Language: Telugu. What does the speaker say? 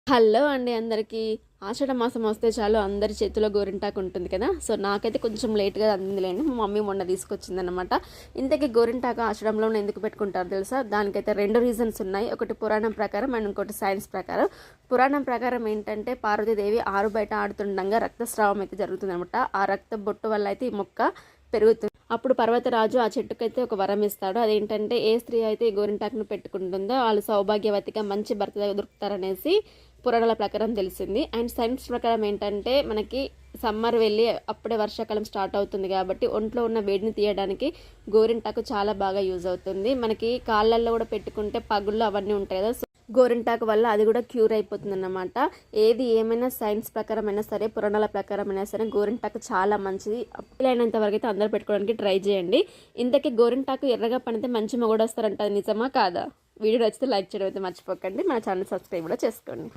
హలో అండి అందరికీ. ఆషాఢ మాసం వస్తే చాలు అందరి చేతిలో గోరింటాకు ఉంటుంది కదా. సో నాకైతే కొంచెం లేట్గా అందిందిలేండి, మా మమ్మీ మొన్న తీసుకొచ్చిందనమాట. ఇంతకీ గోరింటాకు ఆషాఢంలో ఎందుకు పెట్టుకుంటారు తెలుసా? దానికైతే రెండు రీజన్స్ ఉన్నాయి. ఒకటి పురాణం ప్రకారం అండ్ ఇంకోటి సైన్స్ ప్రకారం. పురాణం ప్రకారం ఏంటంటే పార్వతీదేవి ఆరు బయట ఆడుతుండగా రక్తస్రావం అయితే జరుగుతుందనమాట. ఆ రక్త బొట్టు వల్ల అయితే ఈ మొక్క పెరుగుతుంది. అప్పుడు పర్వతరాజు ఆ చెట్టుకైతే ఒక వరం ఇస్తాడు. అదేంటంటే ఏ స్త్రీ అయితే ఈ గోరింటాకును పెట్టుకుంటుందో వాళ్ళు సౌభాగ్యవతిగా మంచి భర్త దొరుకుతారనేసి పురాణాల ప్రకారం తెలిసింది. అండ్ సైన్స్ ప్రకారం ఏంటంటే మనకి సమ్మర్ వెళ్ళి అప్పుడే వర్షాకాలం స్టార్ట్ అవుతుంది కాబట్టి ఒంట్లో ఉన్న వేడిని తీయడానికి గోరింటాకు చాలా బాగా యూజ్ అవుతుంది. మనకి కాళ్ళల్లో కూడా పెట్టుకుంటే పగుళ్ళు అవన్నీ ఉంటాయి కదా. సో గోరింటాకు వల్ల అది కూడా క్యూర్ అయిపోతుంది అన్నమాట. ఏది ఏమైనా సైన్స్ ప్రకారం అయినా సరే, పురాణాల ప్రకారం అయినా సరే గోరింటాకు చాలా మంచిది. వీలైనంత వరకు అయితే అందరూ పెట్టుకోవడానికి ట్రై చేయండి. ఇంతకీ గోరింటాకు ఎర్రగా పండితే మంచి మొగుడు వస్తారంట, అది నిజమా కాదా? వీడియో నచ్చితే లైక్ చేయడం అయితే మర్చిపోకండి. మన ఛానల్ సబ్స్క్రైబ్ కూడా చేసుకోండి.